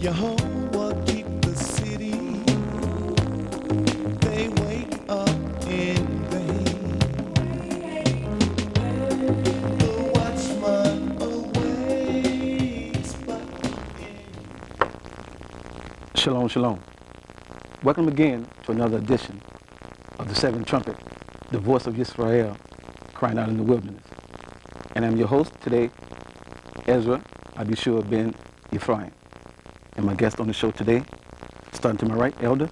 YaHaWaH keep the city. They wake up in vain. The watchman awakes, but Shalom, shalom. Welcome again to another edition of the Seventh Trumpet, the voice of Yisrael crying out in the wilderness. And I'm your host today, Ezra Abishua ben Ephraim. And my guest on the show today, starting to my right, Elder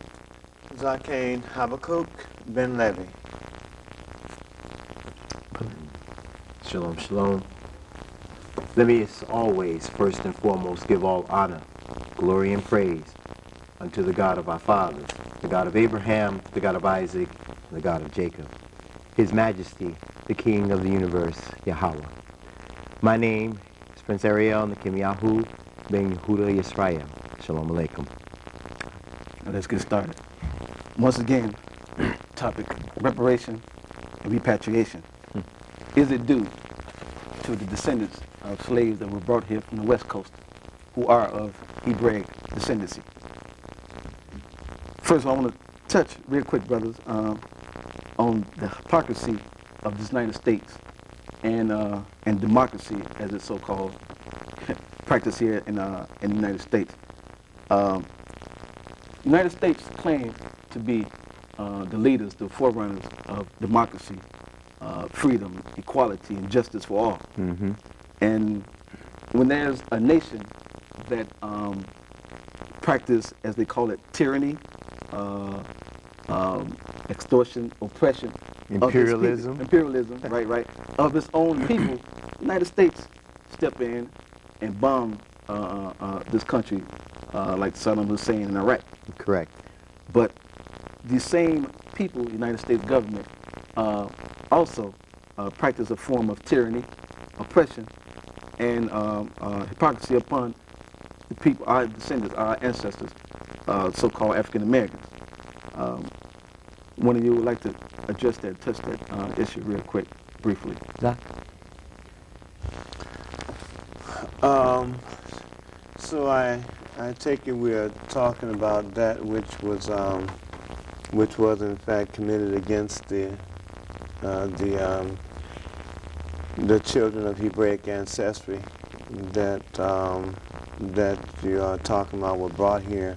Zakane Habakkuk ben Levi. Shalom, shalom. Let me, as always, first and foremost, give all honor, glory, and praise unto the God of our fathers, the God of Abraham, the God of Isaac, and the God of Jacob. His Majesty, the King of the universe, YaHaWaH. My name is Prince Ariel Nakim ben Yehuda Yisrael. Shalom Aleichem. Now let's get started. Once again, topic, reparation and repatriation. Is it due to the descendants of slaves that were brought here from the West Coast who are of Hebraic descendancy? First, I want to touch real quick, brothers, on the hypocrisy of the United States and democracy, as it's so-called, practiced here in the United States. United States claim to be the leaders, the forerunners of democracy, freedom, equality, and justice for all. Mm-hmm. And when there's a nation that practice, as they call it, tyranny, extortion, oppression, Imperialism. Imperialism, right, of its own people, the United States step in and bomb this country like Saddam Hussein in Iraq. Correct. But the same people, the United States government, also practice a form of tyranny, oppression, and hypocrisy upon the people, our descendants, our ancestors, so-called African Americans. One of you would like to address that, touch that issue real quick, briefly. So I take it we're talking about that which was in fact committed against the children of Hebraic ancestry that you are talking about were brought here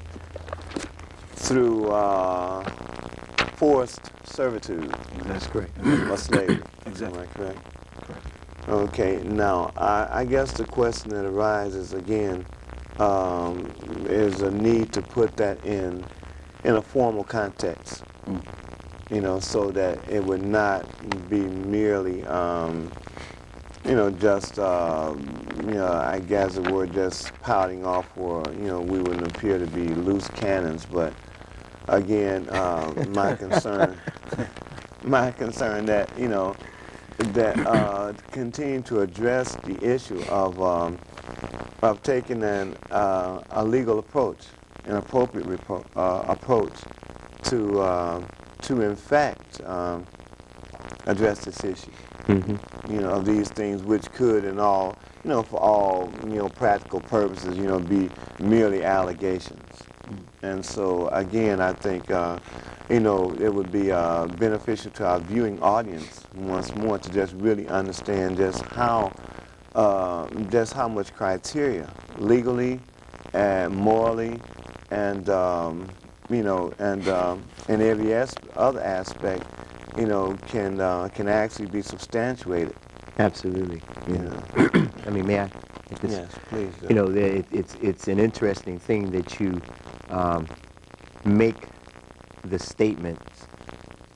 through forced servitude. That's correct. Or slavery. Exactly. Am I correct? Okay, now I guess the question that arises again is a need to put that in a formal context, you know, so that it would not be merely, just, I guess the word just pouting off, or, we wouldn't appear to be loose cannons, but again, my concern that, that continue to address the issue of taking a legal approach, an appropriate approach to in fact address this issue. Mm-hmm. Of these things which could, in all, for all practical purposes, be merely allegations. And so again, I think it would be beneficial to our viewing audience once more to just really understand just how much criteria, legally and morally, and and every other aspect, can actually be substantiated. Absolutely. I mean, may I? Yes, please. It's an interesting thing that you make the statements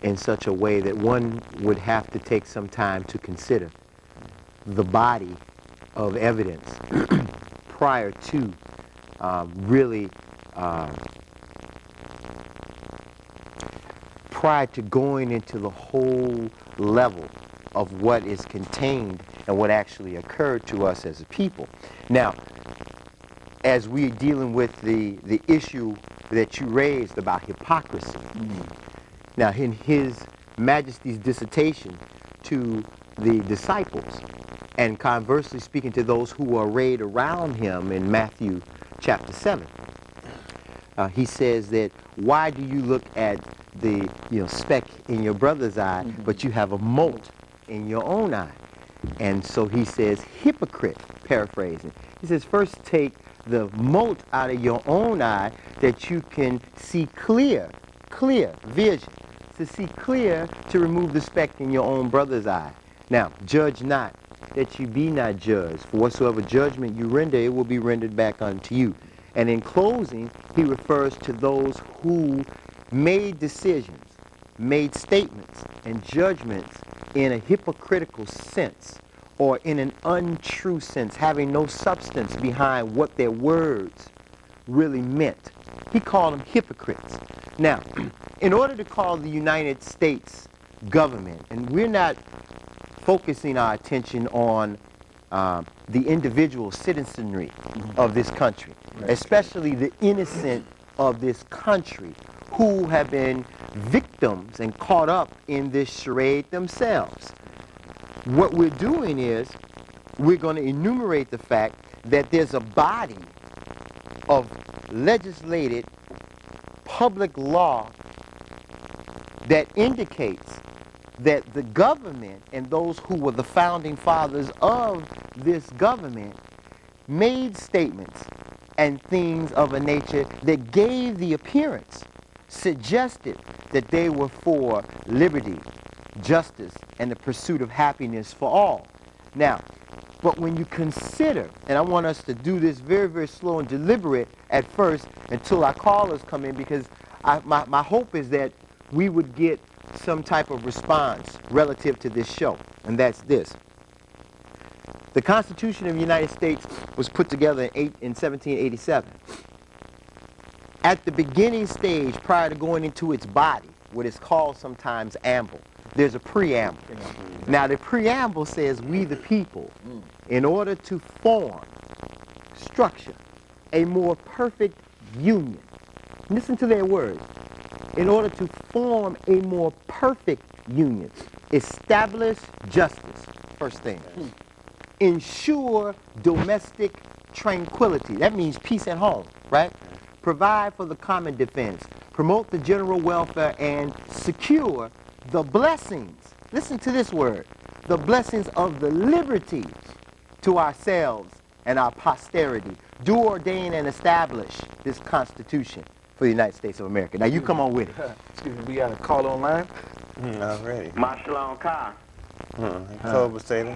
in such a way that one would have to take some time to consider the body of evidence prior to prior to going into the whole level of what is contained and what actually occurred to us as a people. Now, as we're dealing with the issue that you raised about hypocrisy, now in His Majesty's dissertation to the disciples, and conversely speaking to those who were arrayed around him in Matthew chapter 7, he says that, why do you look at the speck in your brother's eye, but you have a mote in your own eye? And so he says, hypocrite, paraphrasing. He says, first take the mote out of your own eye that you can see clear vision, to see clear, to remove the speck in your own brother's eye. Now, judge not, that you be not judged. For whatsoever judgment you render, it will be rendered back unto you. And in closing, he refers to those who made decisions, made statements and judgments in a hypocritical sense, or in an untrue sense, having no substance behind what their words really meant. He called them hypocrites. Now, in order to call the United States government, and we're not focusing our attention on the individual citizenry of this country, especially the innocent of this country who have been victims and caught up in this charade themselves. What we're doing is we're going to enumerate the fact that there's a body of legislated public law that indicates that the government and those who were the founding fathers of this government made statements and things of a nature that gave the appearance, suggested that they were for liberty, justice, and the pursuit of happiness for all. Now, but when you consider, and I want us to do this very, very slow and deliberate at first until our callers come in, because my hope is that we would get some type of response relative to this show, and that's this. The Constitution of the United States was put together in 1787. At the beginning stage, prior to going into its body, what is called sometimes amble, there's a preamble. Now, the preamble says, we the people, in order to form, structure, a more perfect union. Listen to their words. In order to form a more perfect union, establish justice, first thing. Ensure domestic tranquility. That means peace at home, right? Provide for the common defense. Promote the general welfare and secure the blessings. Listen to this word. The blessings of the liberties to ourselves and our posterity. Do ordain and establish this Constitution for the United States of America. Now you come on with it. Excuse me, we got a call online. Already. Shalom Khai. I was studying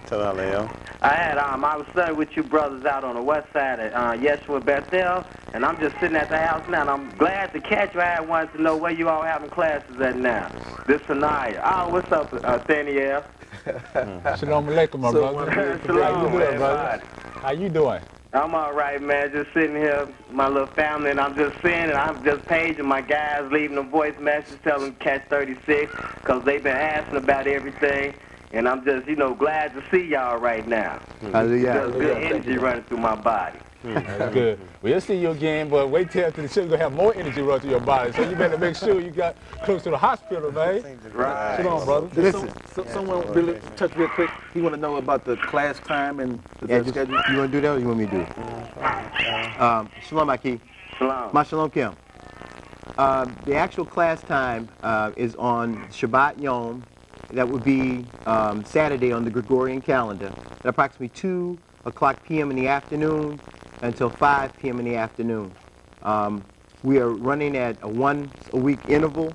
with you brothers out on the west side at Yeshua Bethel, and I'm just sitting at the house now, and I'm glad to catch you. I wanted to know where you all having classes at now. This Sanaya. Oh, what's up, Thaniel? Shalom alaikum, my brother. How you doing, brother? How you doing? I'm all right, man. Just sitting here, my little family, and I'm just seeing it. I'm just paging my guys, leaving them voice messages, telling them catch 36, because they've been asking about everything. And I'm just, glad to see y'all right now. Just good energy running through my body. That's good. We'll see you again, but wait till after the show, you're going to have more energy run through your body. So you better make sure you got close to the hospital, man. Right. Sit on, brother. Listen, someone really touch real quick. He want to know about the class time and the schedule. You want to do that or you want me to do it? Shalom, Aki. Shalom. Ma Shalom Kim. The actual class time is on Shabbat Yom. That would be Saturday on the Gregorian calendar at approximately 2 o'clock p.m. in the afternoon until 5 p.m. in the afternoon. We are running at a once-a-week interval,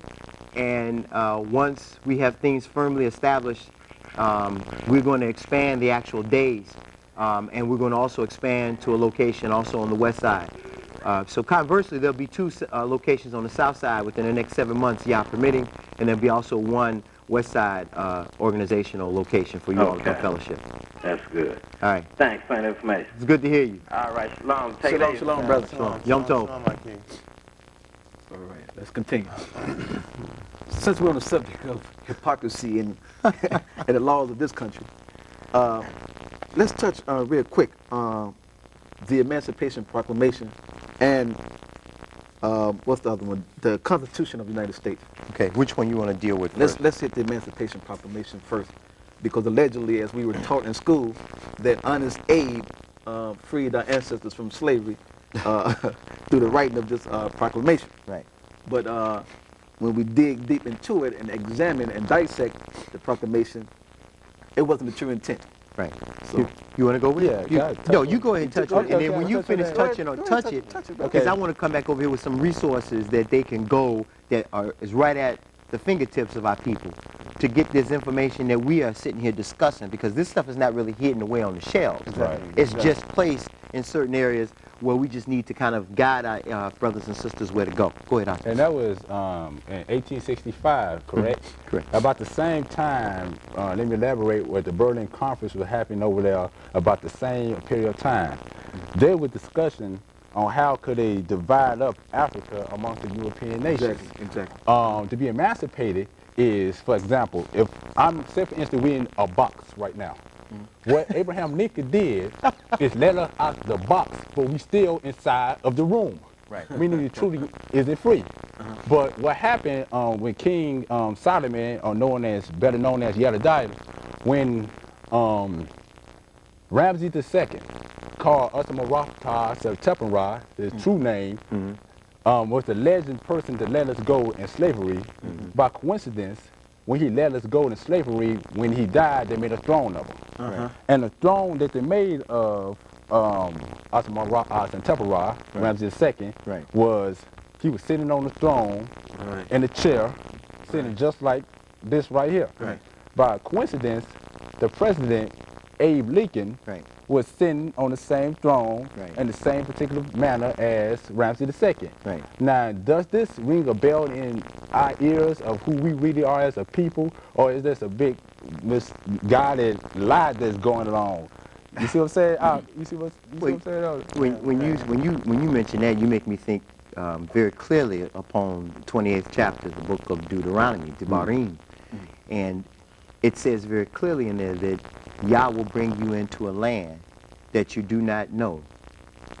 and once we have things firmly established, we're going to expand the actual days, and we're going to also expand to a location also on the west side. So conversely, there'll be 2 locations on the south side within the next 7 months, Yah permitting, and there'll be also one west side organizational location for you all to come fellowship. That's good. All right. Thanks for the information. It's good to hear you. All right, Shalom. Take it easy. Shalom, brother. Shalom. Yom Tov. All right, let's continue. Since we're on the subject of hypocrisy and, and the laws of this country, let's touch real quick the Emancipation Proclamation and what's the other one? The Constitution of the United States. Okay, which one you want to deal with first? Let's hit the Emancipation Proclamation first, because allegedly, as we were taught in school, that honest Abe freed our ancestors from slavery, through the writing of this proclamation. Right. But when we dig deep into it and examine and dissect the proclamation, it wasn't the true intent. Right. So, You want to go with Yeah, it? can I touch No, on you it? go ahead and touch Okay, on it. And then okay, when you touch on finish that. touching on, touch it. Because I want to come back over here with some resources that they can go that is right at the fingertips of our people to get this information that we are sitting here discussing, because this stuff is not really hidden away on the shelves. Right. It's just placed in certain areas where we just need to kind of guide our brothers and sisters where to go. Go ahead, Oscar. And that was in 1865, correct? Correct. About the same time, let me elaborate, where the Berlin Conference was happening over there about the same period of time. There was discussion on how could they divide up Africa amongst the European nations. Exactly. To be emancipated is, for example, if I'm, say for instance, we're in a box right now. What Abraham Lincoln did is let us out the box, but we still inside of the room. Right. Meaning it truly isn't free. But what happened when King Solomon, or better known as YaHaWaH, when Ramses II called Emancipation September, his true name, was the legend person to let us go in slavery. By coincidence, when he let us go in slavery, when he died, they made a throne of him. And the throne that they made of September, Ramses II, was he was sitting on the throne in a chair, sitting just like this right here. By coincidence, the president, Abe Lincoln, was sitting on the same throne in the same particular manner as Ramses II. Now, does this ring a bell in our ears of who we really are as a people, or is this a big misguided lie that's going along? You see what I'm saying? You see what I'm saying? When you mention that, you make me think very clearly upon the 28th chapter of the book of Deuteronomy, Devarim. And it says very clearly in there that Yah will bring you into a land that you do not know,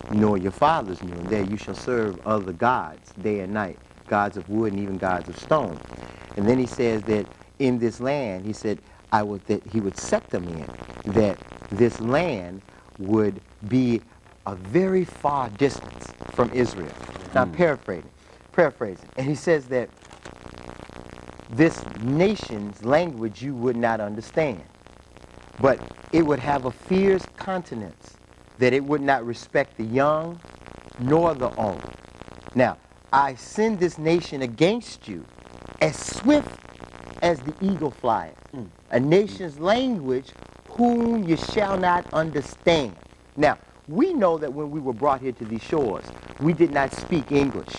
nor your fathers knew, and there you shall serve other gods day and night, gods of wood and even gods of stone. And then he says that in this land, he said, that he would set them in, that this land would be a very far distance from Israel. Now I'm paraphrasing. And he says that this nation's language you would not understand, but it would have a fierce countenance, that it would not respect the young nor the old. Now, I send this nation against you as swift as the eagle flieth, a nation's language whom you shall not understand. Now, we know that when we were brought here to these shores, we did not speak English.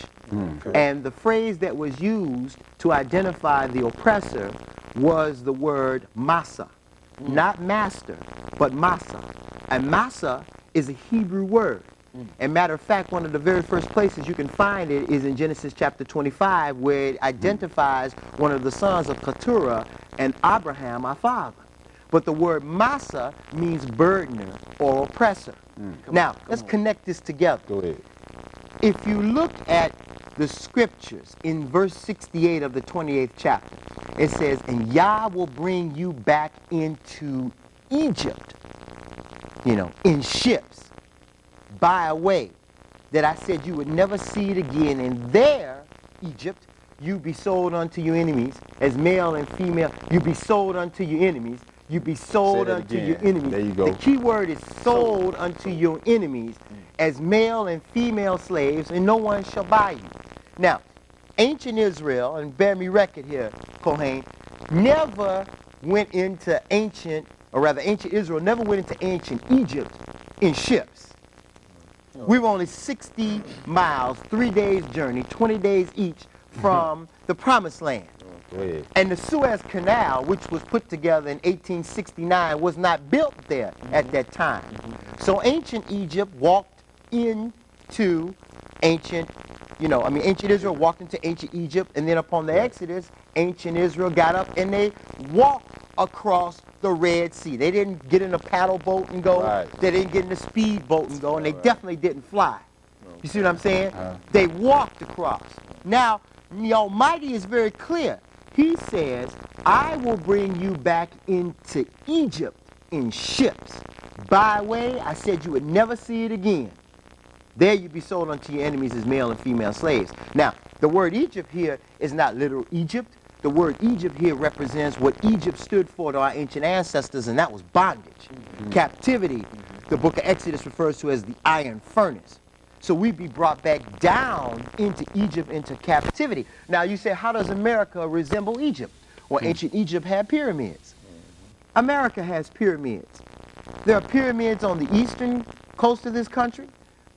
And the phrase that was used to identify the oppressor was the word masa. Not master, but masa. And masa is a Hebrew word. And matter of fact, one of the very first places you can find it is in Genesis chapter 25, where it identifies one of the sons of Keturah and Abraham, our father. But the word masa means burdener or oppressor. Now, let's connect this together. Go ahead. If you look at the scriptures in verse 68 of the 28th chapter, it says, and Yah will bring you back into Egypt, in ships, by a way that I said you would never see it again. And there, Egypt, you be sold unto your enemies, as male and female, you be sold unto your enemies. You be sold unto your enemies. There you go. The key word is sold unto your enemies as male and female slaves, and no one shall buy you. Now, ancient Israel, and bear me record here, Kohen, never went into ancient Israel never went into ancient Egypt in ships. We were only 60 miles, 3 days journey, 20 days each from the Promised Land. And the Suez Canal, which was put together in 1869, was not built there at that time. So ancient Egypt walked into ancient Israel walked into ancient Egypt, and then upon the Exodus, ancient Israel got up and they walked across the Red Sea. They didn't get in a paddle boat and go. They didn't get in a speed boat and go, and they definitely didn't fly. You see what I'm saying? They walked across. Now, the Almighty is very clear. He says, I will bring you back into Egypt in ships. By way, I said you would never see it again. There you be sold unto your enemies as male and female slaves. Now, the word Egypt here is not literal Egypt. The word Egypt here represents what Egypt stood for to our ancient ancestors, and that was bondage, captivity. The book of Exodus refers to as the iron furnace. So we'd be brought back down into Egypt, into captivity. Now you say, how does America resemble Egypt? Well, ancient Egypt had pyramids. America has pyramids. There are pyramids on the eastern coast of this country.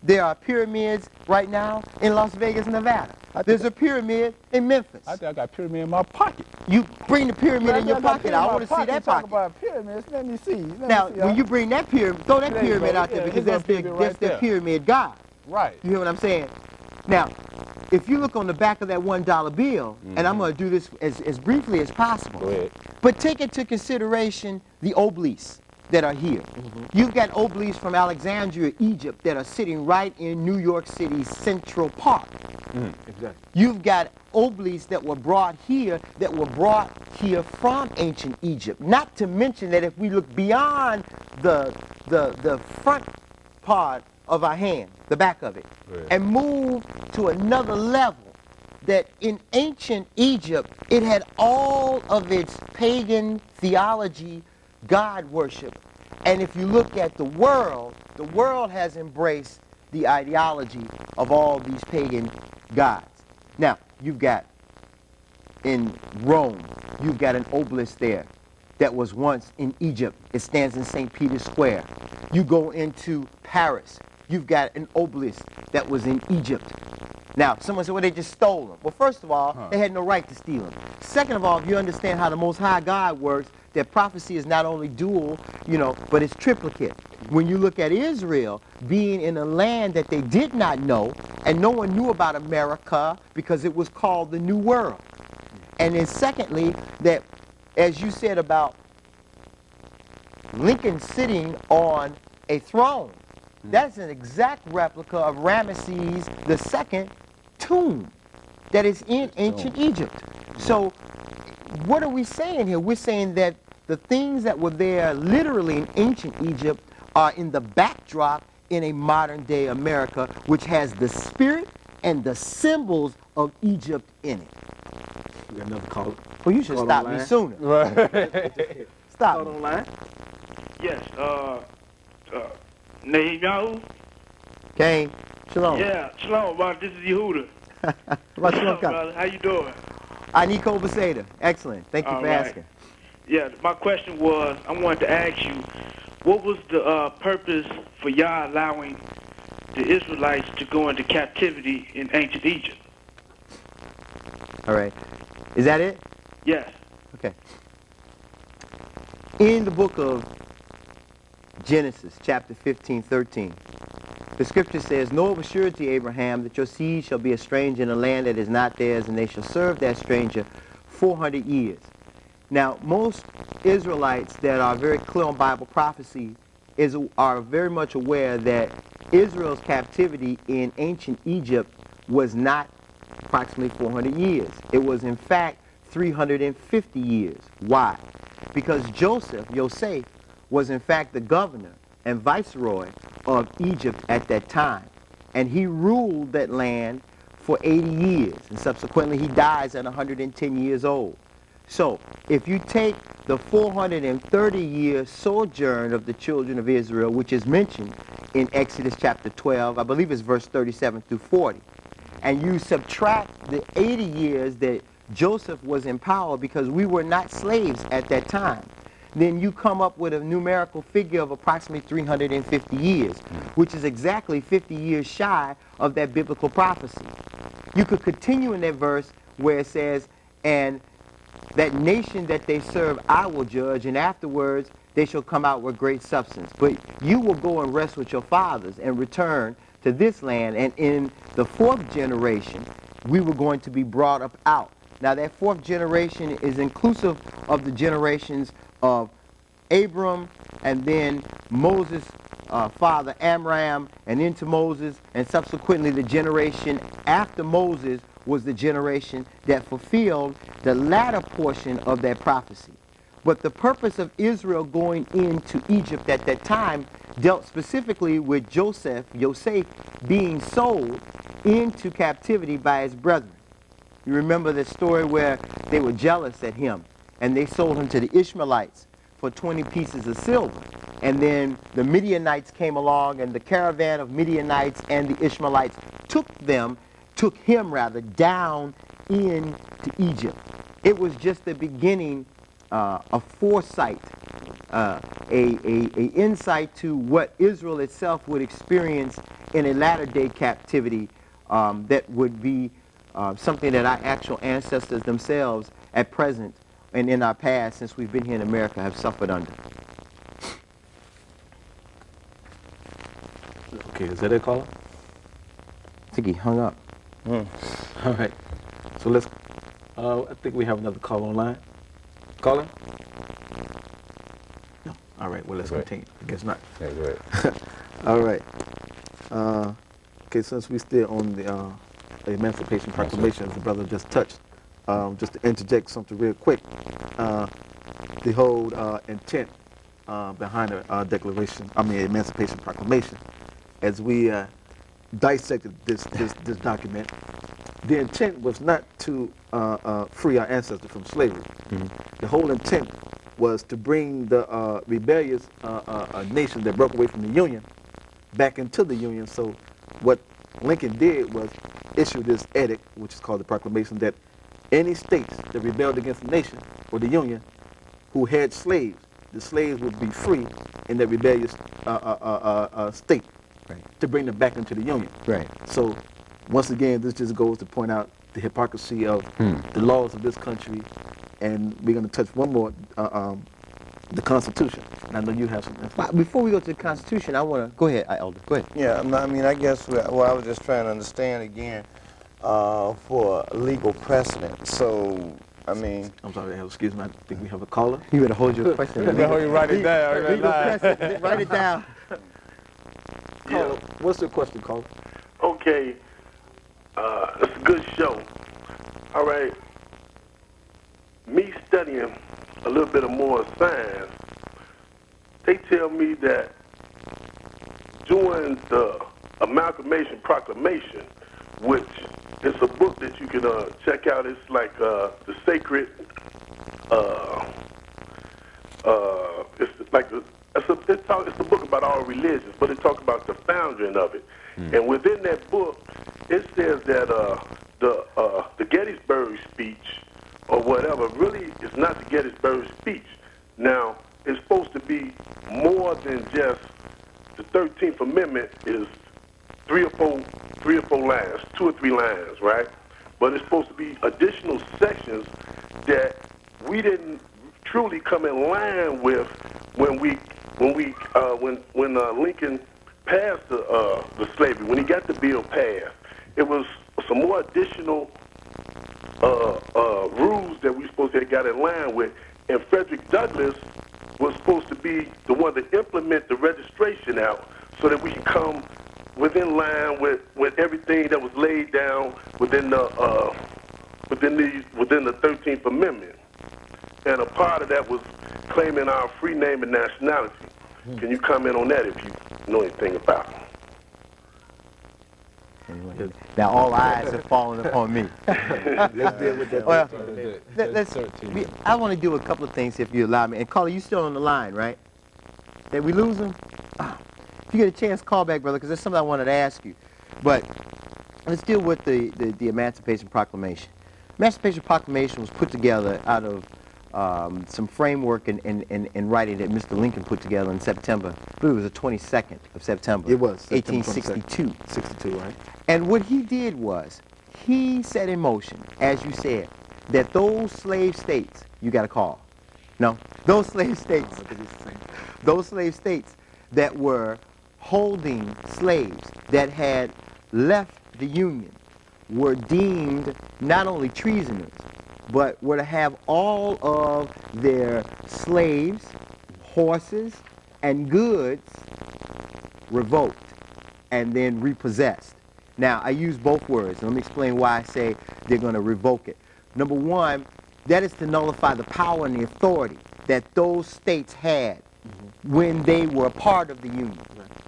There are pyramids right now in Las Vegas, Nevada. There's a pyramid in Memphis. I think I got a pyramid in my pocket. You bring the pyramid in your pocket. I want to see that Talk pocket. about pyramids. Let me see. Now, when you bring that pyramid, throw that There you pyramid go. out there, Yeah, because here's that's that pyramid right the there. pyramid god. Right. You hear what I'm saying? Now, if you look on the back of that $1 bill, and I'm going to do this as briefly as possible, Go ahead. but take into consideration the obelisks that are here. You've got obelisks from Alexandria, Egypt, that are sitting right in New York City's Central Park. Exactly. You've got obelisks that were brought here from ancient Egypt. Not to mention that if we look beyond the front part of our hand, the back of it, Right. and move to another level, that in ancient Egypt, it had all of its pagan theology, God worship. And if you look at the world has embraced the ideology of all these pagan gods. Now, you've got in Rome, you've got an obelisk there that was once in Egypt. It stands in St. Peter's Square. You go into Paris, you've got an obelisk that was in Egypt. Now, someone said, well, they just stole them. Well, first of all, they had no right to steal them. Second of all, if you understand how the Most High God works, that prophecy is not only dual, but it's triplicate. When you look at Israel being in a land that they did not know, and no one knew about America because it was called the New World. And then secondly, that as you said about Lincoln sitting on a throne, that's an exact replica of Ramesses II tomb that is in ancient Egypt. So what are we saying here? We're saying that the things that were there literally in ancient Egypt are in the backdrop in a modern day America, which has the spirit and the symbols of Egypt in it. We got another call. Well, you should Call stop me online. sooner. Right. Stop Call me. online. Yes, Netanyahu? Kane, Shalom. Yeah, Shalom, brother. This is Yehuda. About Shalom, Khan. brother? How you doing? Aniko Beseda. Excellent. Thank you All for right. asking. Yeah, my question was, I wanted to ask you, what was the purpose for Yah allowing the Israelites to go into captivity in ancient Egypt? All right. Is that it? Yes. Okay. In the book of Genesis, chapter 15:13, the scripture says, know of a surety, Abraham, that your seed shall be a stranger in a land that is not theirs, and they shall serve that stranger 400 years. Now, most Israelites that are very clear on Bible prophecy are very much aware that Israel's captivity in ancient Egypt was not approximately 400 years. It was, in fact, 350 years. Why? Because Yosef, was in fact the governor and viceroy of Egypt at that time. And he ruled that land for 80 years. And subsequently, he dies at 110 years old. So, if you take the 430-year sojourn of the children of Israel, which is mentioned in Exodus chapter 12, I believe it's verse 37 through 40, and you subtract the 80 years that Joseph was in power, because we were not slaves at that time, then you come up with a numerical figure of approximately 350 years, which is exactly 50 years shy of that biblical prophecy. You could continue in that verse where it says, and that nation that they serve I will judge, and afterwards they shall come out with great substance. But you will go and rest with your fathers and return to this land. And in the fourth generation, we were going to be brought up out. Now that fourth generation is inclusive of the generations of Abram, and then Moses' father Amram, and into Moses, and subsequently the generation after Moses was the generation that fulfilled the latter portion of that prophecy. But the purpose of Israel going into Egypt at that time dealt specifically with Joseph being sold into captivity by his brethren. You remember the story where they were jealous at him and they sold him to the Ishmaelites for 20 pieces of silver. And then the Midianites came along, and the caravan of Midianites and the Ishmaelites took him down into Egypt. It was just the beginning of foresight, a insight to what Israel itself would experience in a latter-day captivity that would be something that our actual ancestors themselves at present and in our past, since we've been here in America, have suffered under. Okay, is that it, caller? I think he hung up. All right. So let's, I think we have another call online. Caller? No. All right, well, let's continue. I guess not. Yeah, go ahead. All right. Okay, since we're still on the Emancipation Proclamation, as the brother just touched, just to interject something real quick, the whole intent behind the Emancipation Proclamation, as we dissected this document, the intent was not to free our ancestors from slavery. The whole intent was to bring the rebellious nation that broke away from the Union back into the Union. So what Lincoln did was issue this edict, which is called the Proclamation, that any states that rebelled against the nation or the Union who had slaves, the slaves would be free in that rebellious state, to bring them back into the Union. So once again, this just goes to point out the hypocrisy of the laws of this country. And we're going to touch one more, the Constitution. And I know you have something. Before we go to the Constitution, I want to... Go ahead, Elder. Go ahead. Yeah, I mean, I guess what I was just trying to understand again for legal precedent. So, I mean... I'm sorry, excuse me, I think we have a caller. You better hold your question. You write it down. Legal precedent. Write it down. Caller, what's your question, caller? Okay, it's a good show. All right, me studying a little bit of more science, they tell me that during the Amalgamation Proclamation, which is a book that you can check out, it's like the sacred, it's a book about all religions, but it talks about the founding of it. And within that book, it says that the Gettysburg speech or whatever really is not the Gettysburg speech. Now, it's supposed to be more than just the 13th Amendment is three or four lines, 2 or 3 lines, right? But it's supposed to be additional sections that we didn't truly come in line with when Lincoln passed the slavery, when he got the bill passed. It was some more additional rules that we supposed to have got in line with, and Frederick Douglass was supposed to be the one to implement the registration out so that we can come within line with everything that was laid down within the 13th Amendment. And a part of that was claiming our free name and nationality. Can you comment on that if you know anything about it? Now all eyes have fallen upon me. Let's deal with that. Well, I want to do a couple of things if you allow me. And caller, you still on the line, right? Did we lose him? If you get a chance, call back, brother, because there's something I wanted to ask you. But let's deal with the Emancipation Proclamation. Emancipation Proclamation was put together out of some framework and writing that Mr. Lincoln put together in September. I believe it was the 22nd of September. It was. 1862. 62, right? And what he did was, he set in motion, as you said, that those slave states, you got a call. No, those slave states, that were holding slaves that had left the Union were deemed not only treasoners, but were to have all of their slaves, horses, and goods revoked and then repossessed. Now, I use both words. Let me explain why I say they're going to revoke it. Number one, that is to nullify the power and the authority that those states had when they were a part of the Union.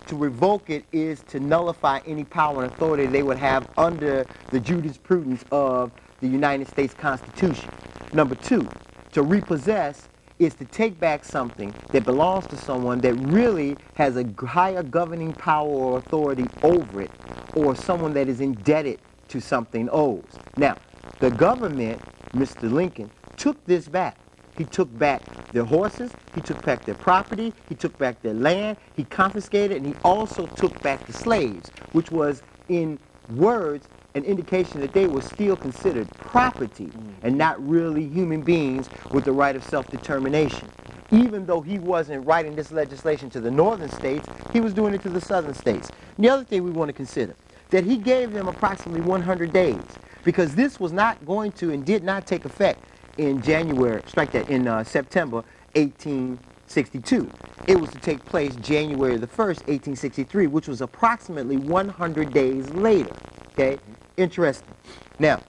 To revoke it is to nullify any power and authority they would have under the jurisprudence of the United States Constitution. Number two, to repossess is to take back something that belongs to someone that really has a higher governing power or authority over it, or someone that is indebted to something owes. Now, the government, Mr. Lincoln, took this back. He took back their horses, he took back their property, he took back their land, he confiscated, and he also took back the slaves, which was, in words, an indication that they were still considered property and not really human beings with the right of self-determination. Even though he wasn't writing this legislation to the northern states, he was doing it to the southern states. And the other thing we want to consider, that he gave them approximately 100 days, because this was not going to and did not take effect in September 1862. It was to take place January the 1st, 1863, which was approximately 100 days later. Okay? Interesting. Now,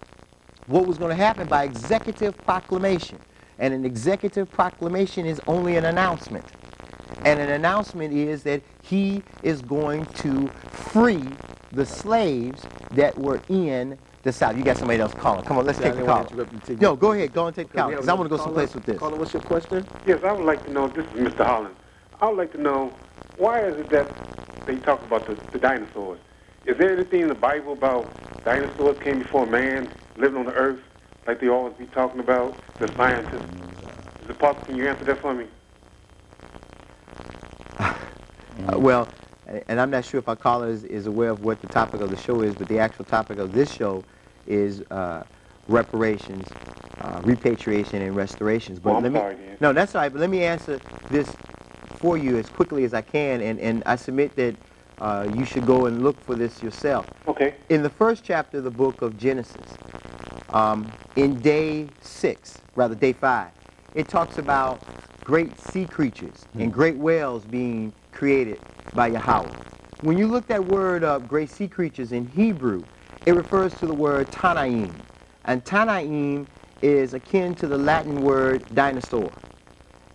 what was going to happen by executive proclamation? And an executive proclamation is only an announcement. And an announcement is that he is going to free the slaves that were in the South. You got somebody else calling. Come on, let's take the call. No, go ahead. Go and take the call, because I want to go someplace with this. Caller, what's your question? Yes, I would like to know, this is Mr. Holland. I would like to know, why is it that they talk about the dinosaurs? Is there anything in the Bible about dinosaurs came before man, living on the earth, like they always be talking about, the scientists? Is it possible? Can you answer that for me? Well, and I'm not sure if our caller is aware of what the topic of the show is, but the actual topic of this show is reparations, repatriation, and restorations. But I'm sorry, Dan. No, that's all right, but let me answer this for you as quickly as I can, and I submit that you should go and look for this yourself. Okay. In the first chapter of the book of Genesis, in day 5, it talks about great sea creatures and great whales being created by Yahweh. When you look that word up, great sea creatures in Hebrew, it refers to the word Tanaim. And Tanaim is akin to the Latin word dinosaur.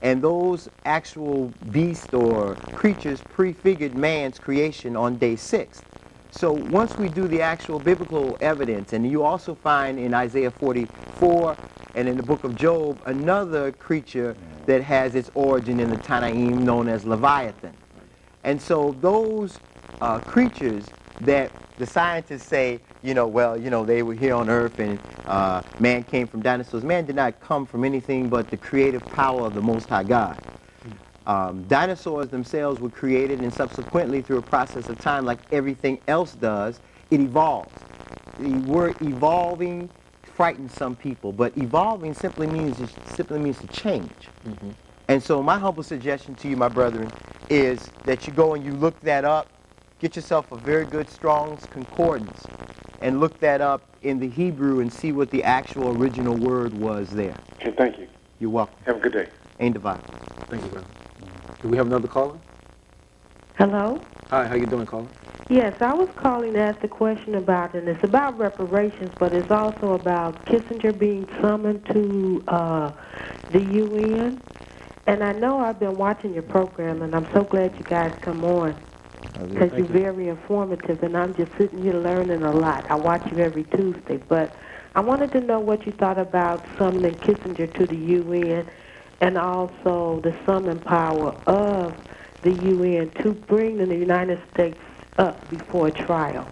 And those actual beasts or creatures prefigured man's creation on day 6. So once we do the actual biblical evidence, and you also find in Isaiah 44 and in the book of Job another creature that has its origin in the Tanaim known as Leviathan. And so those creatures that the scientists say, they were here on Earth and man came from dinosaurs. Man did not come from anything but the creative power of the Most High God. Dinosaurs themselves were created, and subsequently through a process of time, like everything else does, it evolves. The word evolving frightens some people, but evolving simply means to change. And so my humble suggestion to you, my brethren, is that you go and you look that up, get yourself a very good Strong's Concordance, and look that up in the Hebrew and see what the actual original word was there. Okay, thank you. You're welcome. Have a good day. Ain't divine. Thank you, brother. Do we have another caller? Hello? Hi, how you doing, caller? Yes, I was calling to ask a question about, and it's about reparations, but it's also about Kissinger being summoned to the UN. And I know I've been watching your program, and I'm so glad you guys come on, because you're very informative, and I'm just sitting here learning a lot. I watch you every Tuesday, but I wanted to know what you thought about summoning Kissinger to the UN, and also the summon power of the UN to bring the United States up before trial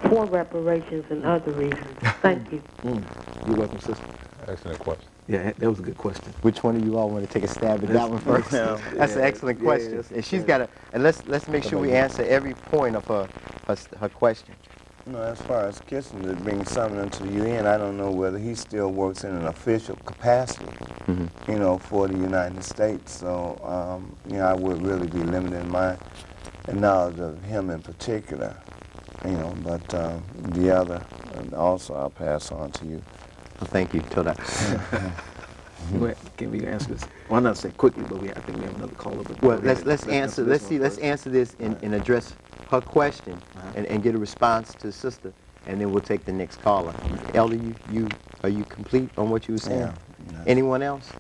for reparations and other reasons. Thank you. You're welcome, sister. Excellent question. Yeah, that was a good question. Which one of you all want to take a stab at that one first? That's an excellent question. And she's got to, and let's make sure we answer every point of her question. As far as Kissinger being summoned into the UN, I don't know whether he still works in an official capacity, for the United States. So, I would really be limited in my knowledge of him in particular, but the other, also I'll pass on to you. Well, thank you. Toda. Can we answer this? Well, not say quickly, but I think we have another caller. Well, let's answer this and address her question and get a response to the sister, and then we'll take the next caller. Elder, are you complete on what you were saying? Yeah. Anyone else?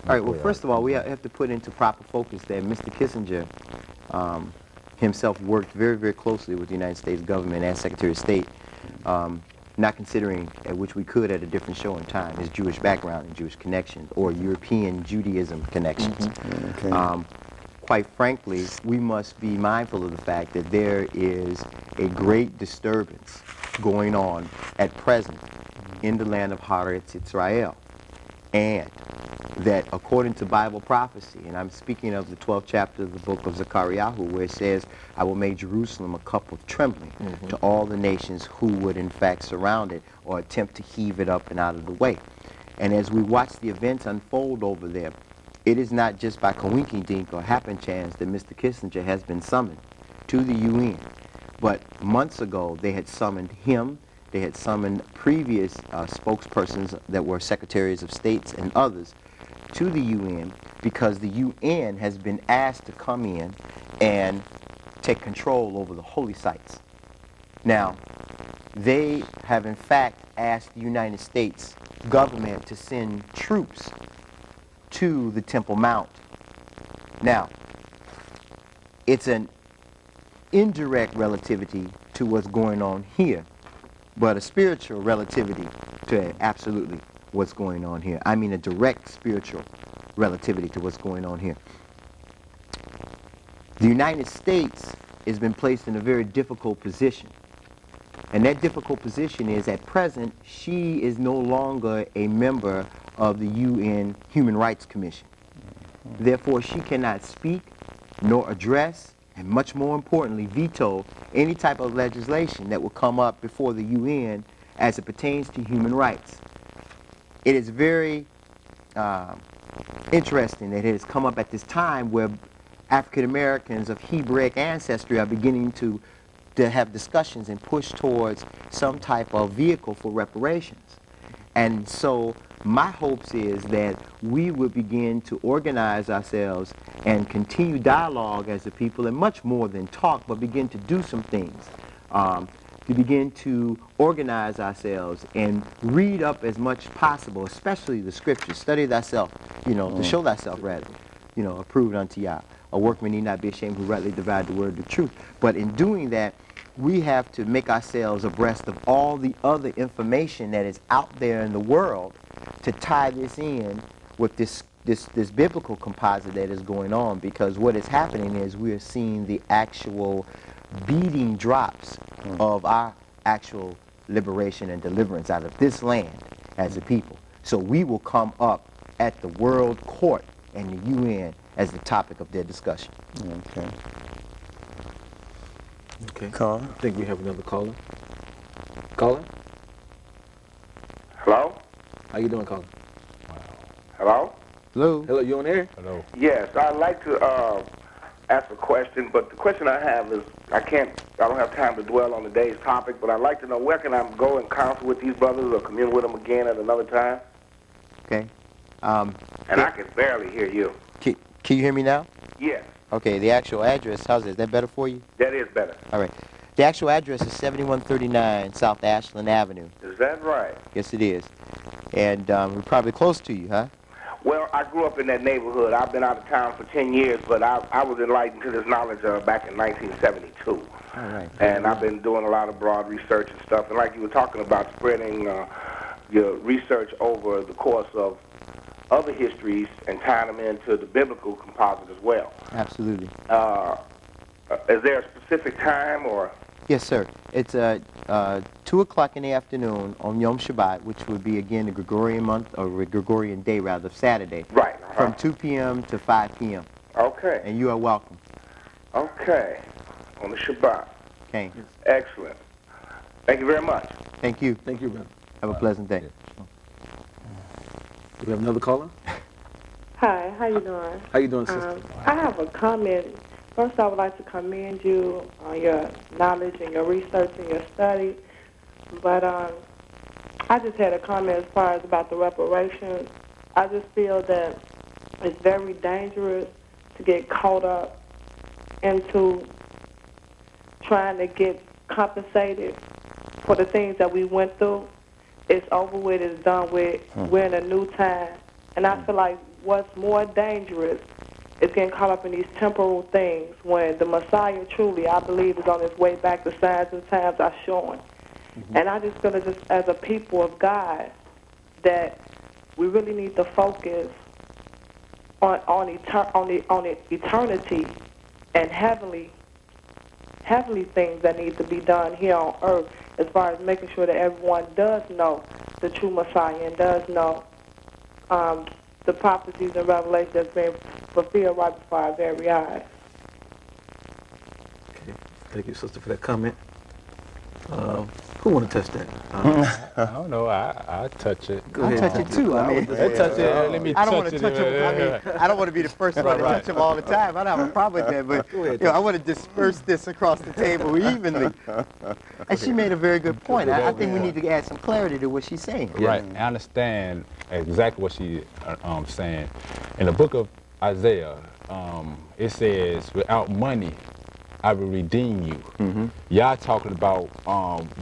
All right, well, first of all, we have to put into proper focus that Mr. Kissinger himself worked very, very closely with the United States government and Secretary of State, not considering, at which we could at a different show in time, his Jewish background and Jewish connections or European Judaism connections. Quite frankly, we must be mindful of the fact that there is a great disturbance going on at present in the land of Haaretz Yisrael. And that according to Bible prophecy, and I'm speaking of the 12th chapter of the book of Zechariah, where it says, I will make Jerusalem a cup of trembling to all the nations who would in fact surround it or attempt to heave it up and out of the way. And as we watch the events unfold over there, it is not just by coinky-dink or happen chance that Mr. Kissinger has been summoned to the UN. But months ago, they had summoned him. They had summoned previous spokespersons that were secretaries of states and others to the UN because the UN has been asked to come in and take control over the holy sites. Now, they have in fact asked the United States government to send troops to the Temple Mount. Now, it's an indirect relativity to what's going on here, but a spiritual relativity to absolutely what's going on here. I mean a direct spiritual relativity to what's going on here. The United States has been placed in a very difficult position. And that difficult position is, at present, she is no longer a member of the UN Human Rights Commission. Therefore, she cannot speak, nor address, and much more importantly, veto any type of legislation that will come up before the UN as it pertains to human rights. It is very interesting that it has come up at this time where African Americans of Hebraic ancestry are beginning to have discussions and push towards some type of vehicle for reparations. And so my hopes is that we will begin to organize ourselves and continue dialogue as a people, and much more than talk, but begin to do some things. To begin to organize ourselves and read up as much possible, especially the scriptures. Study thyself, to show thyself rather, approved unto Yah. A workman need not be ashamed who rightly divide the word of truth. But in doing that, we have to make ourselves abreast of all the other information that is out there in the world to tie this in with this biblical composite that is going on, because what is happening is we are seeing the actual beating drops of our actual liberation and deliverance out of this land as a people. So we will come up at the World Court and the UN as the topic of their discussion. Okay. Caller? I think we have another caller. Caller? Hello? How you doing, caller? Hello? Hello? Hello, you on air? Hello. Yes, I'd like to ask a question, but the question I have is, I don't have time to dwell on today's topic, but I'd like to know where can I go and counsel with these brothers or commune with them again at another time? Okay. And I can barely hear you. Can you hear me now? Yes, Okay, the actual address, how's it? Is that better for you? that is better. All right. The actual address is 7139 South Ashland Avenue. Is that right? Yes, it is. And we're probably close to you, huh? Well, I grew up in that neighborhood. I've been out of town for 10 years, but I was enlightened to this knowledge back in 1972. All right. And I've been doing a lot of broad research and stuff. And like you were talking about, spreading your research over the course of other histories and tying them into the biblical composite as well. Absolutely. Is there a specific time or? Yes, sir. It's 2 o'clock in the afternoon on Yom Shabbat, which would be, again, the Gregorian month, or Gregorian day, rather, Saturday. Right. From 2 p.m. to 5 p.m. Okay. And you are welcome. Okay. On the Shabbat. Okay. Excellent. Thank you very much. Thank you. Thank you, brother. Have a pleasant day. Do we have another caller? Hi, how you doing? How you doing, sister? I have a comment. First, I would like to commend you on your knowledge and your research and your study. But I just had a comment as far as about the reparations. I just feel that it's very dangerous to get caught up into trying to get compensated for the things that we went through. It's over with, it's done with. We're in a new time, And I feel like what's more dangerous is getting caught up in these temporal things when the Messiah truly, I believe, is on his way back. The signs and times are showing. And I just feel that just as a people of God, that we really need to focus on eternity and heavenly things that need to be done here on earth, as far as making sure that everyone does know the true Messiah and does know the prophecies and revelations that's being fulfilled right before our very eyes. Okay. Thank you, sister, for that comment. Who want to touch that? I don't know. I touch it. Go ahead. I touch it too. I mean, I touch it. Let me I don't want touch to touch him. I mean, I don't want to be the first one to touch him all the time. I don't have a problem with that, but Go ahead, you know, I want to disperse this across the table evenly. And she made a very good point. I think we need to add some clarity to what she's saying. Right. I understand exactly what she's saying. In the book of Isaiah, it says, without money, I will redeem you. Y'all talking about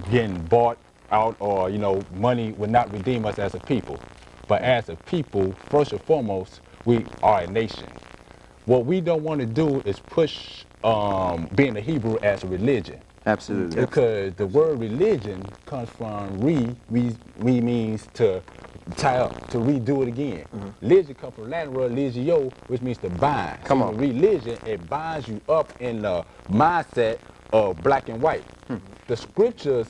getting bought out, or, you know, money will not redeem us as a people. But as a people, first and foremost, we are a nation. What we don't want to do is push being a Hebrew as a religion. Absolutely. Because the word religion comes from means to tie up, to redo it again. Religion comes from the Latin word legio, which means to bind. Come on. Religion, it binds you up in the mindset of black and white. The scriptures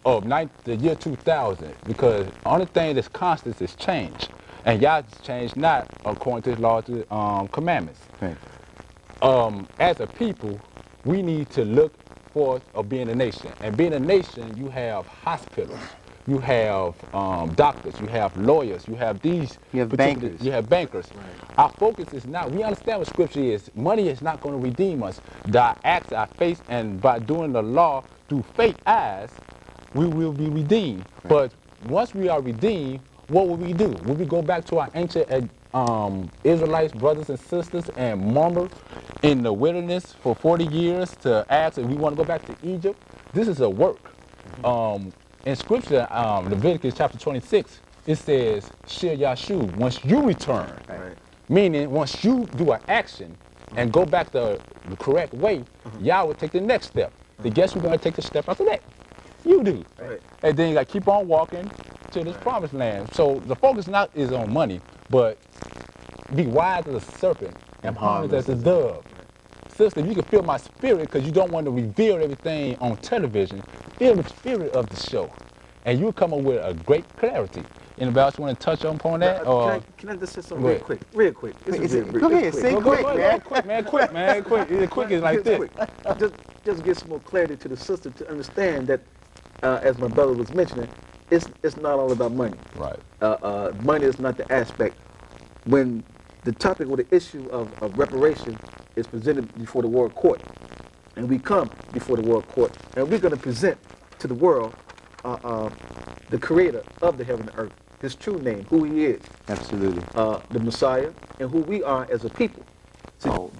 of the year 2000, because the only thing that's constant is change. And y'all change not according to his laws and commandments. Right. As a people, we need to look for being a nation. And being a nation, you have hospitals, you have doctors, you have lawyers, you have these. You have bankers. You have bankers. Right. Our focus is not, we understand what scripture is. Money is not going to redeem us. Our acts, our faith, and by doing the law through faith eyes, we will be redeemed. Right. But once we are redeemed, what will we do? Will we go back to our ancient Israelites, brothers and sisters, and murmur in the wilderness for 40 years to ask if we want to go back to Egypt? This is a work. In scripture, Leviticus chapter 26, it says, Shir Yahshua, once you return, right. Meaning once you do an action and go back the correct way, Yah will take the next step. Then guess who's going to take the step after that? You do. Right. And then you got to keep on walking to this promised land. So the focus not is on money, but be wise as a serpent and harmless as a dove. Sister, if you can feel my spirit, because you don't want to reveal everything on television, feel the spirit of the show. And you'll come up with a great clarity. Anybody else want to touch upon that? Can I just say something real quick? Real quick. Go ahead, say quick, man. Quick is like this. Just get some more clarity to the sister to understand that, as my brother was mentioning, it's not all about money. Right. Money is not the aspect. When the topic or the issue of reparation is presented before the world court, and we come before the world court, and we're going to present to the world the creator of the heaven and earth, his true name, who he is. Absolutely. The Messiah, and who we are as a people. So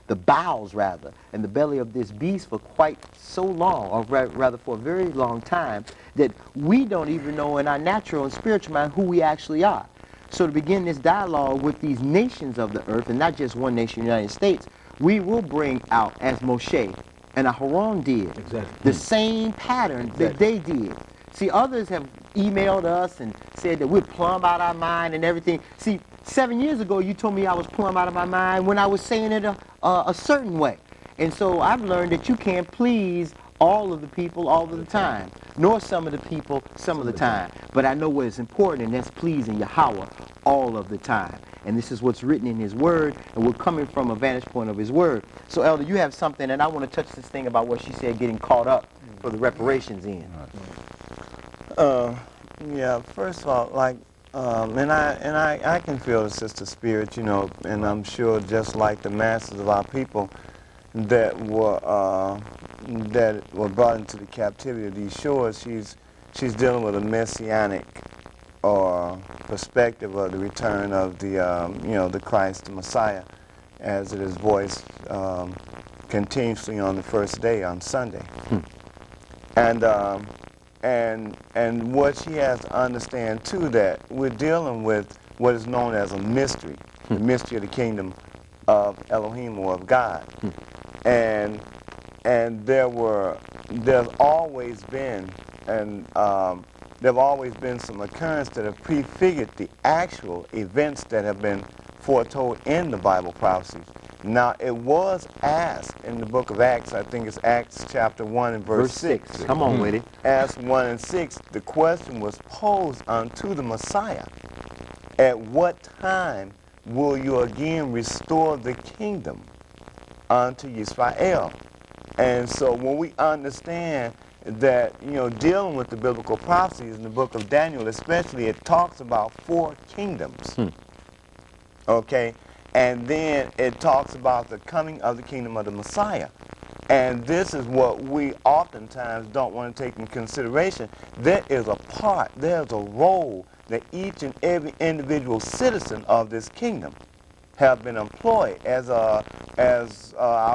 the bowels, rather, and the belly of this beast for quite so long, or rather for a very long time, that we don't even know in our natural and spiritual mind who we actually are. So to begin this dialogue with these nations of the earth, and not just one nation, the United States, we will bring out, as Moshe and Aharon did, the same pattern that they did. See, others have emailed us and said that we're plumb out our mind and everything. See, 7 years ago, you told me I was plumb out of my mind when I was saying it a certain way. And so I've learned that you can't please all of the people all of the time, nor some of the people some of the time. But I know what is important, and that's pleasing YaHaWaH all of the time. And this is what's written in his word, and we're coming from a vantage point of his word. So, Elder, you have something, and I want to touch this thing about what she said, getting caught up for the reparations end. Yeah, first of all, like, and I can feel the sister spirit, you know, and I'm sure just like the masses of our people that were brought into the captivity of these shores, she's dealing with a messianic or perspective of the return of the the Christ, the Messiah, as it is voiced continuously on the first day, on Sunday. And what she has to understand too, that we're dealing with what is known as a mystery, the mystery of the kingdom of Elohim or of God. And there's always been there have always been some occurrences that have prefigured the actual events that have been foretold in the Bible prophecies. Now, it was asked in the book of Acts, I think it's Acts chapter 1 and verse 6. Come on with it. Acts 1 and 6, the question was posed unto the Messiah. At what time will you again restore the kingdom unto Yisrael? And so when we understand that, dealing with the biblical prophecies in the book of Daniel especially, it talks about 4 kingdoms. Okay? And then it talks about the coming of the kingdom of the Messiah. And this is what we oftentimes don't want to take in consideration. There is a part, there's a role that each and every individual citizen of this kingdom have been employed, as our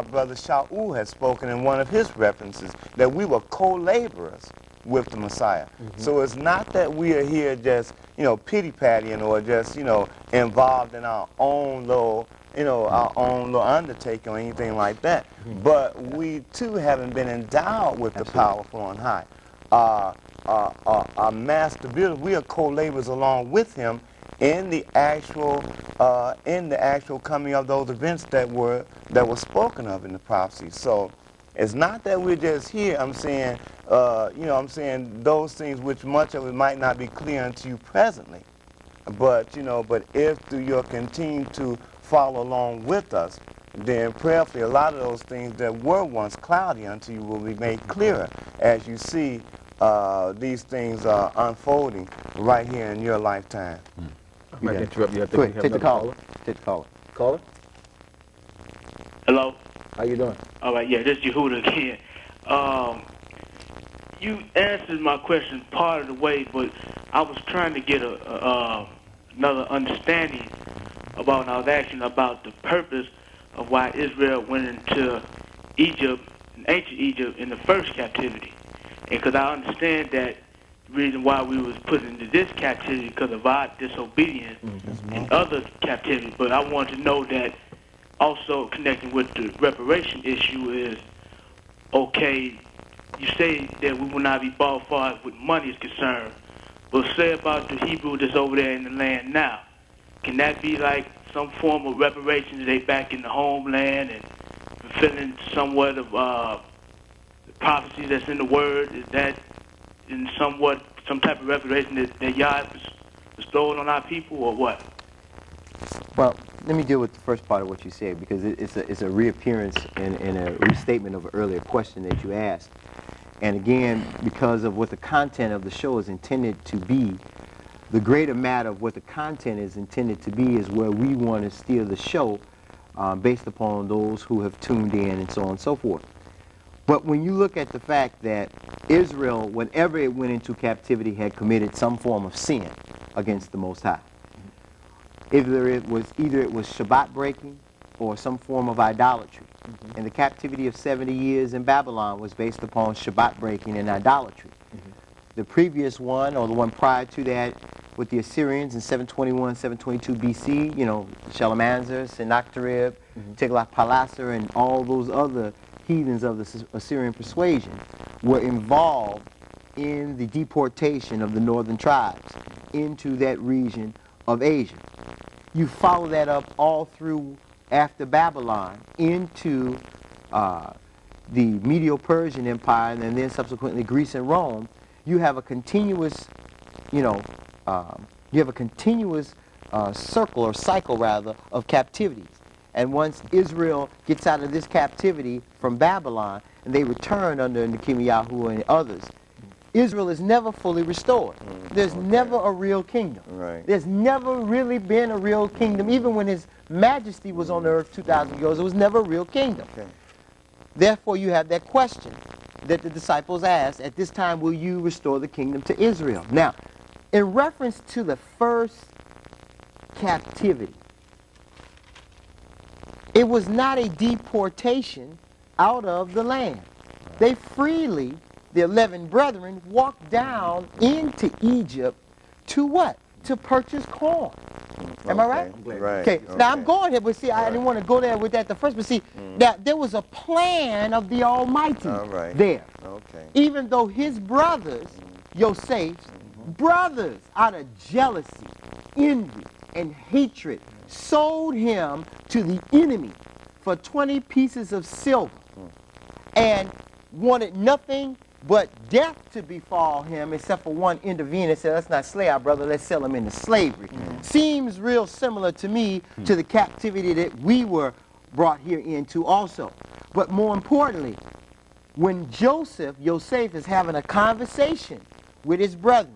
brother Shaul has spoken in one of his references, that we were co-laborers with the Messiah. So it's not that we are here just, pity-pattying or just, involved in our own little, our own little undertaking or anything like that. But we too haven't been endowed with the power from on high. Our master builder, we are co-laborers along with him in the actual coming of those events that were spoken of in the prophecy. So it's not that we're just here. I'm saying, those things which much of it might not be clear unto you presently, but but if through your continue to follow along with us, then prayerfully a lot of those things that were once cloudy unto you will be made clearer as you see these things unfolding right here in your lifetime. I might interrupt you. I think Quick, we have take the another caller. Take the caller. Caller? Hello? How you doing? All right, yeah, this is Yehuda again. You answered my question part of the way, but I was trying to get another understanding about, and I was asking about the purpose of why Israel went into Egypt, ancient Egypt, in the first captivity. And because I understand that the reason why we was put into this captivity because of our disobedience and other captivity. But I want to know that also connecting with the reparation issue is, okay, you say that we will not be bought far as with money is concerned, but say about the Hebrew that's over there in the land now. Can that be like some form of reparations? They back in the homeland and fulfilling somewhat of the prophecy that's in the word? Is that in somewhat some type of reparation that Yah bestowed on our people, or what? Well, let me deal with the first part of what you said, because it's a reappearance and a restatement of an earlier question that you asked. And again, because of what the content of the show is intended to be, the greater matter of what the content is intended to be is where we want to steer the show based upon those who have tuned in and so on and so forth. But when you look at the fact that Israel, whenever it went into captivity, had committed some form of sin against the Most High, either it was Shabbat breaking or some form of idolatry. And the captivity of 70 years in Babylon was based upon Shabbat breaking and idolatry. The previous one, or the one prior to that, with the Assyrians in 721, 722 BC, Shalmaneser, Sennacherib, Tiglath-Pileser, and all those other heathens of the Assyrian persuasion were involved in the deportation of the northern tribes into that region of Asia. You follow that up all through after Babylon into the Medo-Persian Empire, and then subsequently Greece and Rome. You have a continuous, circle or cycle rather of captivities. And once Israel gets out of this captivity from Babylon, and they return under Yahuwah and others, Israel is never fully restored. There's never a real kingdom. There's never really been a real kingdom. Even when His Majesty was on the earth 2,000 years ago, it was never a real kingdom. Therefore, you have that question that the disciples asked, at this time will you restore the kingdom to Israel? Now, in reference to the first captivity, it was not a deportation out of the land. They freely, the 11 brethren, walked down into Egypt to what? To purchase corn. Am I right? Right. Okay. Now I'm going here, but see, I didn't want to go there with that the first. But see, now there was a plan of the Almighty there. Okay. Even though his brothers, Yosef's brothers, out of jealousy, envy, and hatred, sold him to the enemy for 20 pieces of silver and wanted nothing but death to befall him, except for one intervened and said, let's not slay our brother, let's sell him into slavery. Seems real similar to me to the captivity that we were brought here into also. But more importantly, when Yosef is having a conversation with his brethren,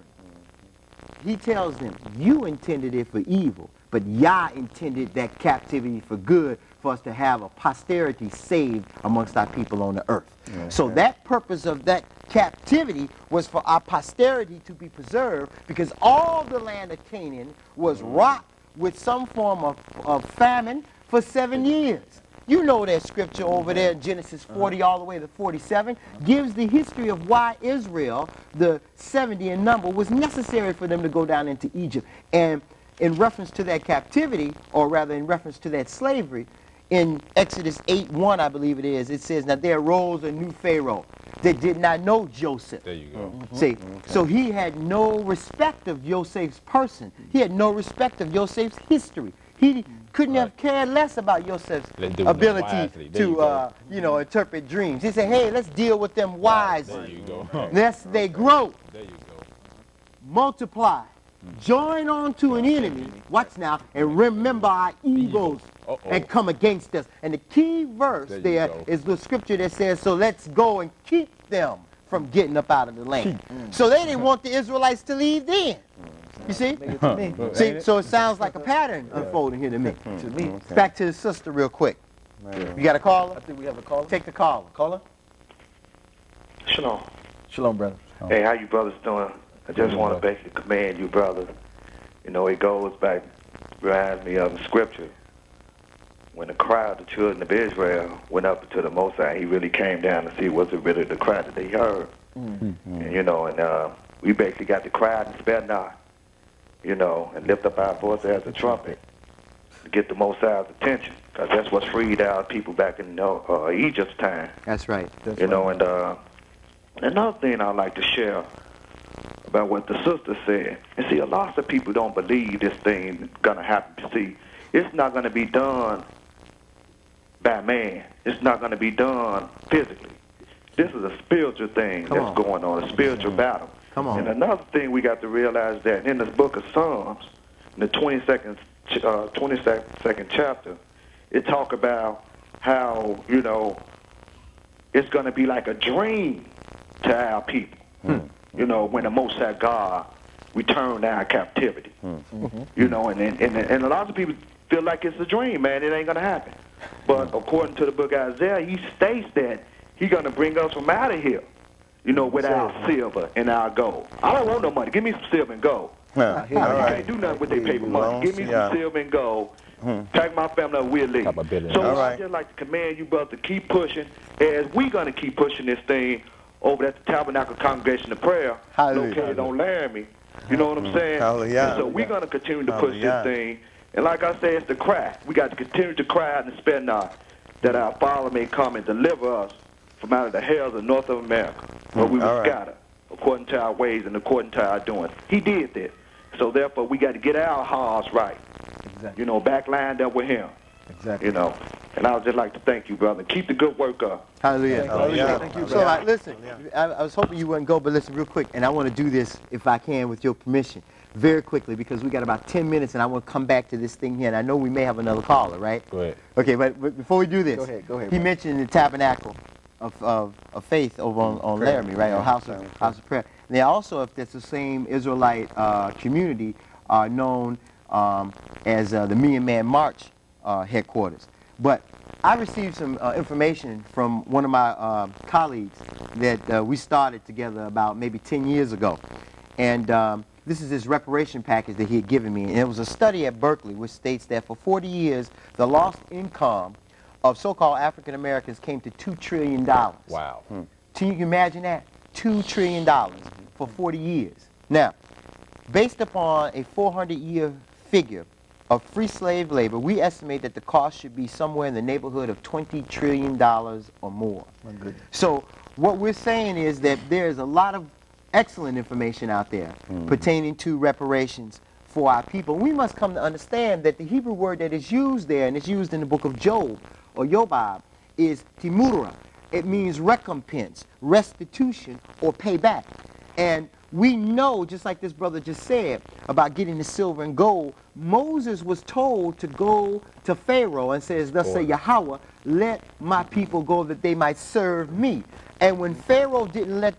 he tells them, you intended it for evil, but Yah intended that captivity for good, for us to have a posterity saved amongst our people on the earth. So that purpose of that captivity was for our posterity to be preserved, because all the land of Canaan was rocked with some form of famine for 7 years. You know that scripture over there in Genesis 40 all the way to 47 gives the history of why Israel, the 70 in number, was necessary for them to go down into Egypt. And in reference to that captivity, or rather in reference to that slavery, in Exodus 8:1, I believe it is, it says, now there arose a new Pharaoh that did not know Joseph. There you go. See, so he had no respect of Joseph's person. He had no respect of Joseph's history. He couldn't have cared less about Joseph's ability to, you know, interpret dreams. He said, hey, let's deal with them wisely. There you go. Lest they grow, There you go. multiply, join on to an enemy, watch now, and remember our evils and come against us. And the key verse there is the scripture that says, so let's go and keep them from getting up out of the land. So they didn't want the Israelites to leave then. You see? See, so it sounds like a pattern unfolding here to me. Back to the sister real quick. You got a caller? I think we have a caller. Take the caller. Caller? Shalom. Shalom, brother. Hey, how you brothers doing? I just want to basically commend you brothers. You know, it goes back, reminds me of the scripture. When the cry of the children of Israel went up to the Most High, he really came down to see was it really the cry that they heard. And, you know, and we basically got to cry and spare not, you know, and lift up our voice as a trumpet to get the Most High's attention, because that's what freed our people back in Egypt's time. That's right. You know, and another thing I'd like to share about what the sister said. And see, a lot of people don't believe this thing is going to happen. See, it's not going to be done by man. It's not going to be done physically. This is a spiritual thing that's going on, a spiritual battle. And another thing we got to realize that in this book of Psalms, in the 22nd chapter, it talk about how, you know, it's going to be like a dream to our people. You know, when the Most High God returned our captivity. You know, and a lot of people feel like it's a dream, man. It ain't going to happen. But according to the book of Isaiah, he states that he's going to bring us from out of here, you know, with our silver and our gold. I don't want no money. Give me some silver and gold. I can't do nothing with their paper money. Give me some silver and gold. Pack my family up, we'll leave. So I'd just like to command you, brother, to keep pushing, as we're going to keep pushing this thing over at the Tabernacle Congregation of Prayer, located on Laramie. You know what I'm saying? And so we're going to continue to push this thing. And like I said, it's the cry. We got to continue to cry out and spare not, that our Father may come and deliver us from out of the hells of North of America, where we were scattered, according to our ways and according to our doing. He did that. So therefore, we got to get our hearts right. You know, back lined up with him. You know. And I would just like to thank you, brother. Keep the good work up. Hallelujah. Thank you, so, listen, I was hoping you wouldn't go, but listen real quick, and I want to do this, if I can, with your permission, very quickly, because we got about 10 minutes, and I want to come back to this thing here, and I know we may have another caller, right? Go ahead. Okay, but before we do this, go ahead, he mentioned the Tabernacle of Faith over on Laramie, right, or House of Prayer. And they also, if that's the same Israelite community, are known as the Million Man March headquarters. But I received some information from one of my colleagues that we started together about maybe 10 years ago. And this is his reparation package that he had given me. And it was a study at Berkeley which states that for 40 years, the lost income of so-called African Americans came to $2 trillion. Wow. Can you imagine that? $2 trillion for 40 years. Now, based upon a 400-year figure of free slave labor, we estimate that the cost should be somewhere in the neighborhood of $20 trillion or more. So what we're saying is that there's a lot of excellent information out there pertaining to reparations for our people. We must come to understand that the Hebrew word that is used there, and it's used in the book of Job or Yobab, is timura. It means recompense, restitution, or payback. And we know, just like this brother just said, about getting the silver and gold, Moses was told to go to Pharaoh and says, thus say YaHaWaH, let my people go that they might serve me. And when Pharaoh didn't let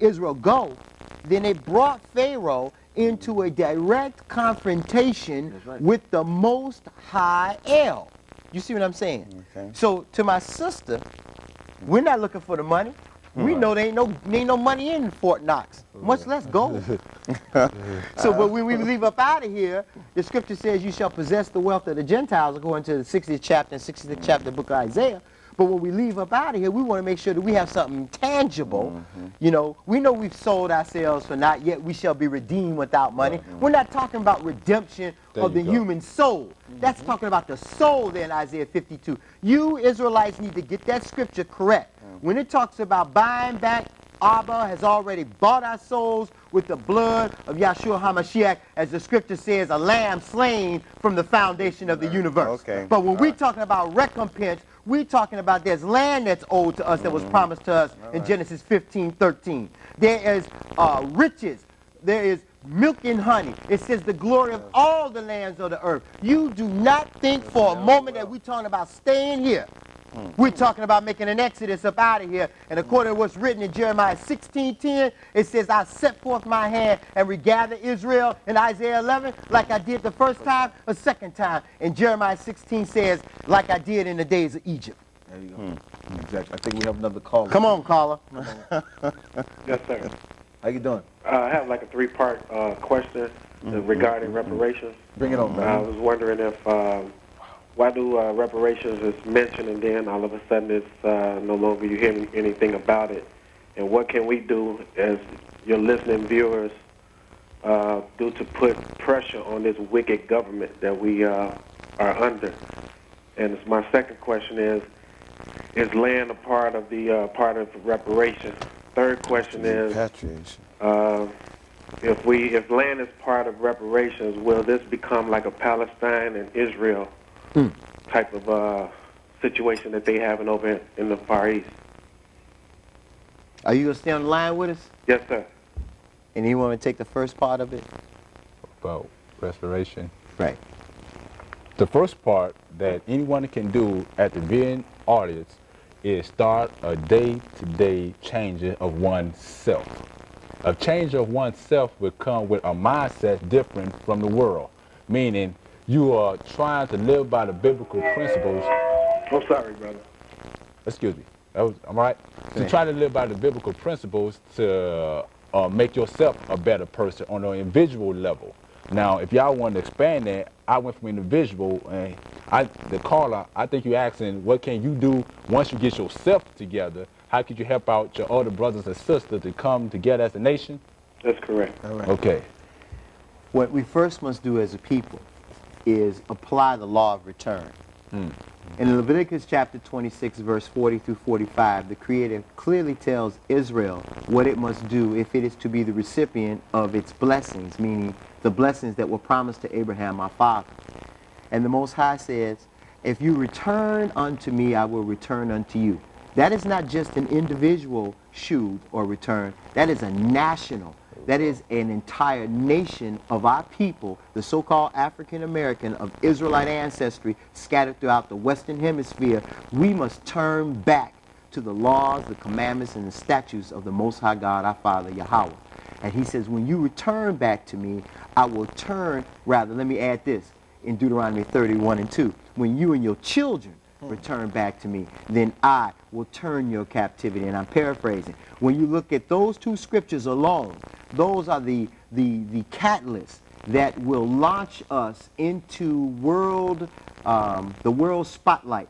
Israel go, then they brought Pharaoh into a direct confrontation with the Most High El. You see what I'm saying? Okay. So to my sister, we're not looking for the money. We know there ain't no money in Fort Knox, much less gold. So, but when we leave up out of here, the scripture says you shall possess the wealth of the Gentiles, according to the 60th chapter and 66th chapter of the book of Isaiah. But when we leave up out of here, we want to make sure that we have something tangible. You know we've sold ourselves for not yet we shall be redeemed without money. We're not talking about redemption of the human soul. That's talking about the soul there in Isaiah 52. You Israelites need to get that scripture correct. When it talks about buying back, Abba has already bought our souls with the blood of Yahshua HaMashiach, as the scripture says, a lamb slain from the foundation of the universe. But when we're talking about recompense, we're talking about there's land that's owed to us that was promised to us in Genesis 15:13. There is riches. There is milk and honey. It says the glory of all the lands of the earth. You do not think for a moment that we're talking about staying here. We're talking about making an exodus up out of here. And according to what's written in Jeremiah 16:10, it says, I set forth my hand and regather Israel in Isaiah 11 like I did the first time, a second time. And Jeremiah 16 says, like I did in the days of Egypt. There you go. Exactly. I think we have another caller. Come on, caller. Yes, sir. How you doing? I have like a three-part question regarding reparations. Bring it on, man. I was wondering if why do reparations is mentioned and then all of a sudden it's no longer you hear anything about it, and what can we do as your listening viewers do to put pressure on this wicked government that we are under? And my second question is land a part of the part of reparations? Third question is if land is part of reparations, will this become like a Palestine and Israel type of situation that they have over in the Far East? Are you going to stay on the line with us? Yes, sir. And you want to take the first part of it? About restoration. Right. The first part that anyone can do at the viewing audience is start a day-to-day changing of oneself. A change of oneself will come with a mindset different from the world, meaning you are trying to live by the biblical principles. I'm sorry, brother. Excuse me. I'm right. To try to live by the biblical principles to make yourself a better person on an individual level. Now, if y'all want to expand that, I went from individual, and the caller, I think you're asking, what can you do once you get yourself together? How could you help out your other brothers and sisters to come together as a nation? That's correct. All right. Okay. What we first must do as a people is apply the law of return. In Leviticus chapter 26, verse 40 through 45, the Creator clearly tells Israel what it must do if it is to be the recipient of its blessings, meaning the blessings that were promised to Abraham, our father. And the Most High says, if you return unto me, I will return unto you. That is not just an individual shoot or return. That is a national. That is an entire nation of our people, the so-called African American of Israelite ancestry scattered throughout the Western Hemisphere. We must turn back to the laws, the commandments, and the statutes of the Most High God, our Father, YaHaWaH. And he says, when you return back to me, I will turn, rather, let me add this, in Deuteronomy 31:2. When you and your children return back to me, then I will turn your captivity. And I'm paraphrasing. When you look at those two scriptures alone, those are the catalysts that will launch us into the world spotlight,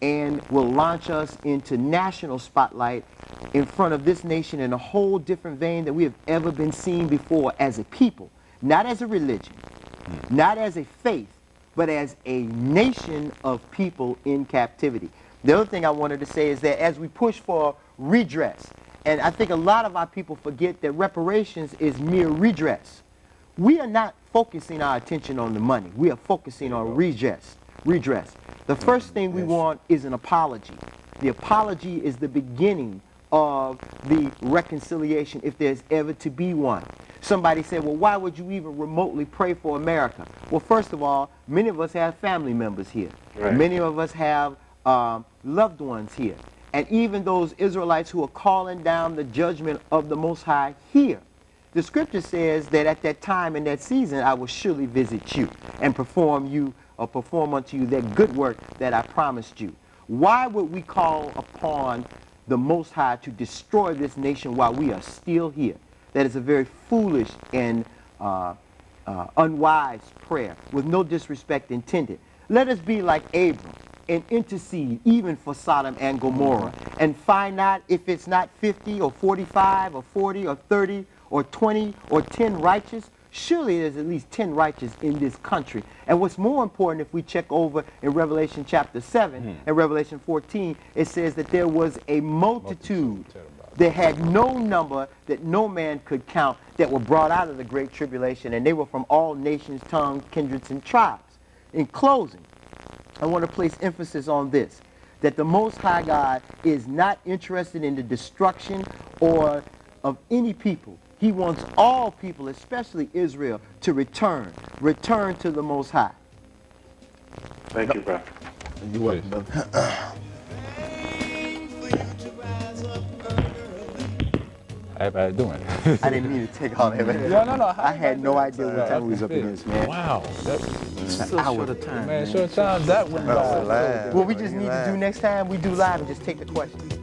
and will launch us into national spotlight in front of this nation in a whole different vein than we have ever been seen before as a people, not as a religion, not as a faith, but as a nation of people in captivity. The other thing I wanted to say is that as we push for redress, and I think a lot of our people forget that reparations is mere redress. We are not focusing our attention on the money. We are focusing on redress. The first thing we want is an apology. The apology is the beginning of the reconciliation, if there's ever to be one. Somebody said, well, why would you even remotely pray for America? Well, first of all, many of us have family members here. Right. Many of us have loved ones here. And even those Israelites who are calling down the judgment of the Most High here. The scripture says that at that time in that season, I will surely visit you and perform unto you that good work that I promised you. Why would we call upon the Most High to destroy this nation while we are still here? That is a very foolish and unwise prayer with no disrespect intended. Let us be like Abram and intercede even for Sodom and Gomorrah and find out if it's not 50 or 45 or 40 or 30 or 20 or 10 righteous. Surely there's at least 10 righteous in this country. And what's more important, if we check over in Revelation chapter 7 and Revelation 14, it says that there was a multitude that had no number, that no man could count, that were brought out of the great tribulation, and they were from all nations, tongues, kindreds, and tribes. In closing, I want to place emphasis on this, that the Most High God is not interested in the destruction or of any people. He wants all people, especially Israel, to return to the Most High. Thank you, brother. You welcome. How everybody doing? I didn't mean to take all that. No. I had no idea what time we was up against, man. Wow. That's so short a time. Man, short time. That went by. What we just need to do next time, we do live and just take the questions.